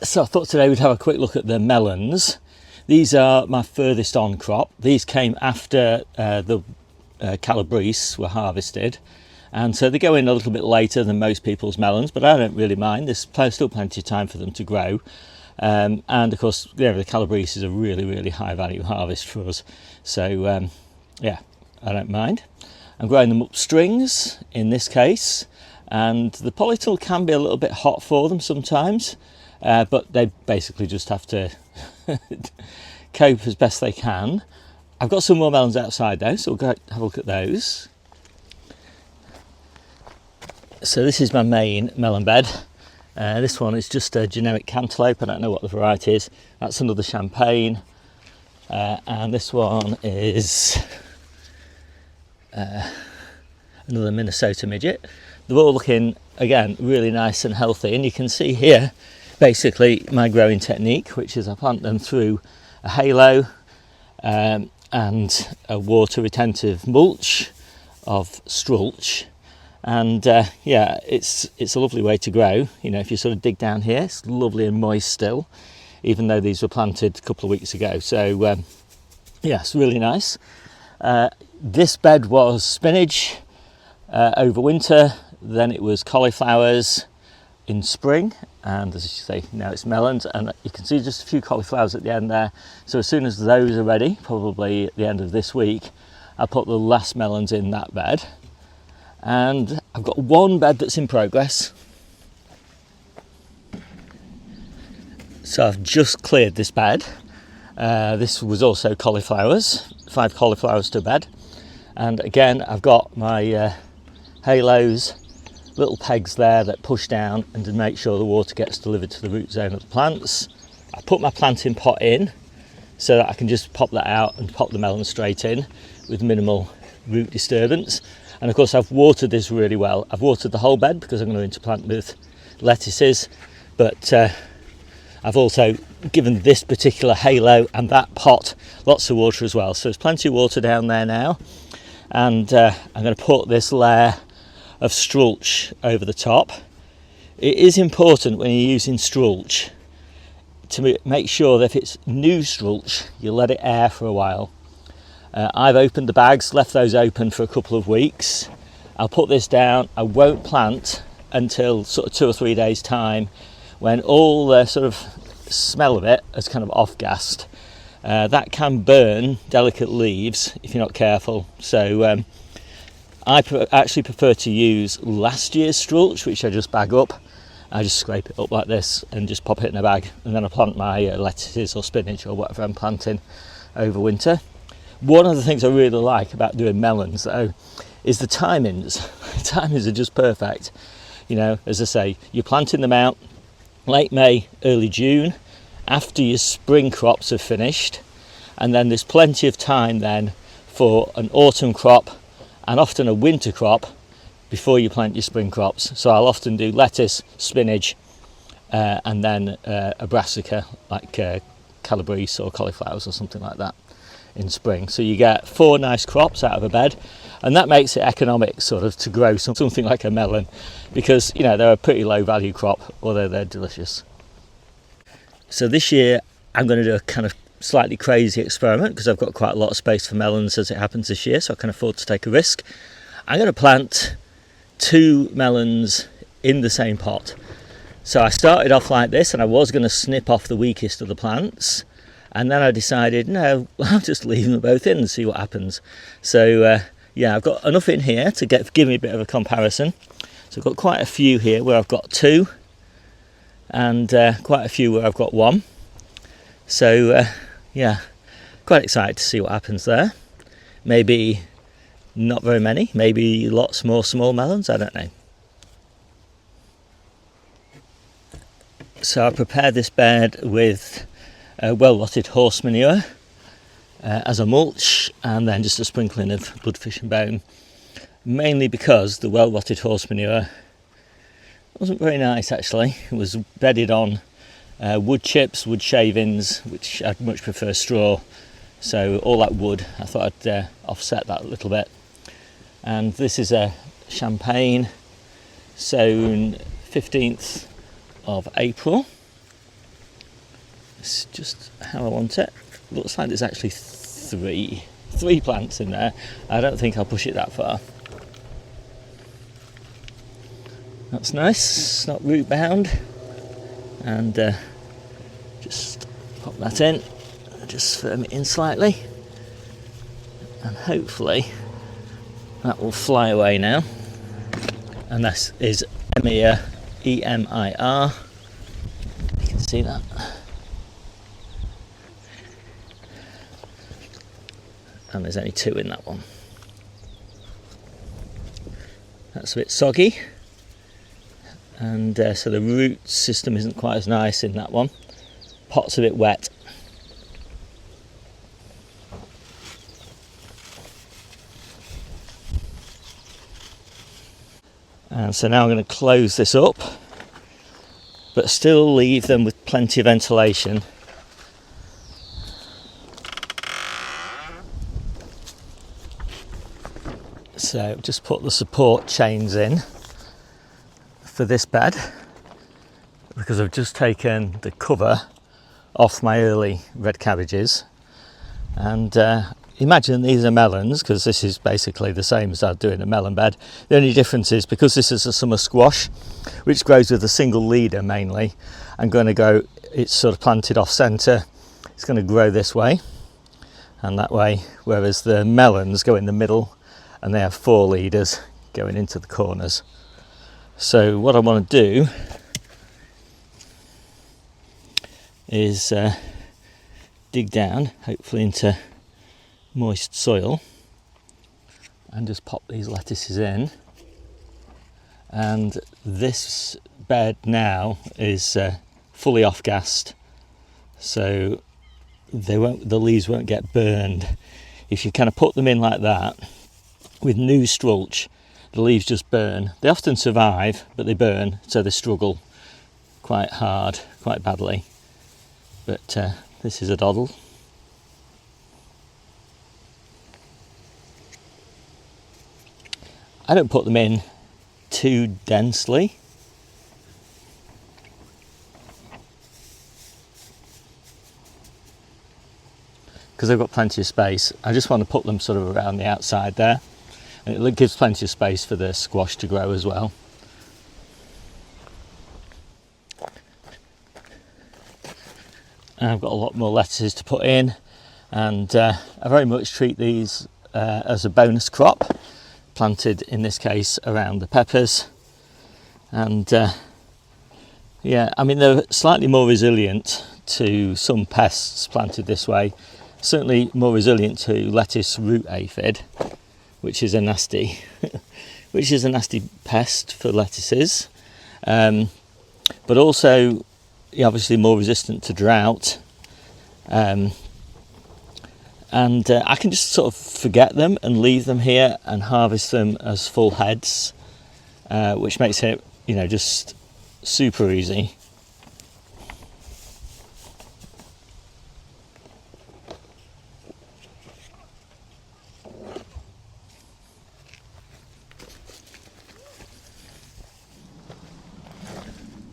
So I thought today we'd have a quick look at the melons. These are my furthest on crop. These came after the calabrese were harvested, and so they go in a little bit later than most people's melons, but I don't really mind. There's still plenty of time for them to grow. And of course, the calabrese is a really high value harvest for us. So yeah, I don't mind. I'm growing them up strings in this case, and the polytunnel can be a little bit hot for them sometimes, but they basically just have to cope as best they can. I've got some more melons outside though, so we'll go have a look at those. So this is my main melon bed. This one is just a generic cantaloupe. I don't know what the variety is. That's another champagne, and this one is another Minnesota midget. They're all looking, again, really nice and healthy, and you can see here basically my growing technique, which is I plant them through a halo and a water retentive mulch of strulch. And yeah, it's a lovely way to grow. You know, if you sort of dig down here, it's lovely and moist still, even though these were planted a couple of weeks ago. So yeah, it's really nice. This bed was spinach over winter, then it was cauliflowers in spring, and as you say, now it's melons, and you can see just a few cauliflowers at the end there. So as soon as those are ready, probably at the end of this week, I'll put the last melons in that bed. And I've got one bed that's in progress. So I've just cleared this bed. This was also cauliflowers, 5 cauliflowers to a bed. And again, I've got my halos, little pegs there that push down and to make sure the water gets delivered to the root zone of the plants. I put my planting pot in so that I can just pop that out and pop the melon straight in with minimal root disturbance. And of course I've watered this really well. I've watered the whole bed because I'm going to interplant with lettuces, but I've also given this particular halo and that pot lots of water as well. So there's plenty of water down there now, and I'm going to put this layer of strulch over the top. It is important when you're using strulch to make sure that if it's new strulch, you let it air for a while. I've opened the bags, left those open for a couple of weeks. I'll put this down. I won't plant until sort of 2 or 3 days time, when all the sort of smell of it has kind of off-gassed. That can burn delicate leaves if you're not careful. So I actually prefer to use last year's strulch, which I just bag up. I just scrape it up like this and just pop it in a bag, and then I plant my lettuces or spinach or whatever I'm planting over winter. One of the things I really like about doing melons though is the timings. The timings are just perfect. You know, as I say, you're planting them out late May, early June, after your spring crops are finished, and then there's plenty of time then for an autumn crop and often a winter crop before you plant your spring crops. So I'll often do lettuce, spinach, and then a brassica like calabrese or cauliflowers or something like that in spring. So you get 4 nice crops out of a bed, and that makes it economic sort of to grow something like a melon, because you know they're a pretty low value crop, although they're delicious. So this year I'm going to do a kind of slightly crazy experiment, because I've got quite a lot of space for melons as it happens this year, so I can afford to take a risk. I'm going to plant 2 melons in the same pot. So I started off like this, and I was going to snip off the weakest of the plants, and then I decided no, I'll just leave them both in and see what happens. So yeah, I've got enough in here to give me a bit of a comparison. So I've got quite a few here where I've got 2, and quite a few where I've got 1. So yeah, quite excited to see what happens there. Maybe not very many, maybe lots more small melons, I don't know. So I prepared this bed with well-rotted horse manure as a mulch, and then just a sprinkling of bloodfish and bone, mainly because the well-rotted horse manure wasn't very nice actually. It was bedded on wood chips, wood shavings, which I'd much prefer straw. So all that wood, I thought I'd offset that a little bit. And this is a champagne sown 15th of April. It's just how I want it. Looks like there's actually three plants in there. I don't think I'll push it that far. That's nice, it's not root bound. And just pop that in, just firm it in slightly, and hopefully that will fly away now. And this is Emir, E-M-I-R. You can see that. And there's only 2 in that one. That's a bit soggy, and so the root system isn't quite as nice in that one. Pot's a bit wet. And so now I'm going to close this up, but still leave them with plenty of ventilation. So just put the support chains in for this bed, because I've just taken the cover off my early red cabbages. And imagine these are melons, because this is basically the same as I'd do in a melon bed. The only difference is, because this is a summer squash, which grows with a single leader mainly, I'm going to go, it's sort of planted off centre, it's going to grow this way and that way, whereas the melons go in the middle and they have 4 leaders going into the corners. So what I want to do is dig down, hopefully into moist soil, and just pop these lettuces in. And this bed now is fully off-gassed, so the leaves won't get burned. If you kind of put them in like that with new mulch, the leaves just burn. They often survive, but they burn, so they struggle quite hard, quite badly. But this is a doddle. I don't put them in too densely. Because they've got plenty of space. I just want to put them sort of around the outside there. And it gives plenty of space for the squash to grow as well. And I've got a lot more lettuces to put in, and I very much treat these as a bonus crop, planted in this case around the peppers. And yeah, I mean, they're slightly more resilient to some pests planted this way, certainly more resilient to lettuce root aphid, which is a nasty pest for lettuces, but also obviously more resistant to drought. And I can just sort of forget them and leave them here and harvest them as full heads, which makes it, just super easy.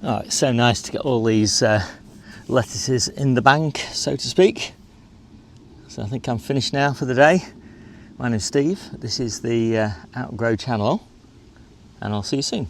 Oh, it's so nice to get all these lettuces in the bank, so to speak. So I think I'm finished now for the day. My name's Steve. This is the Outgrow channel, and I'll see you soon.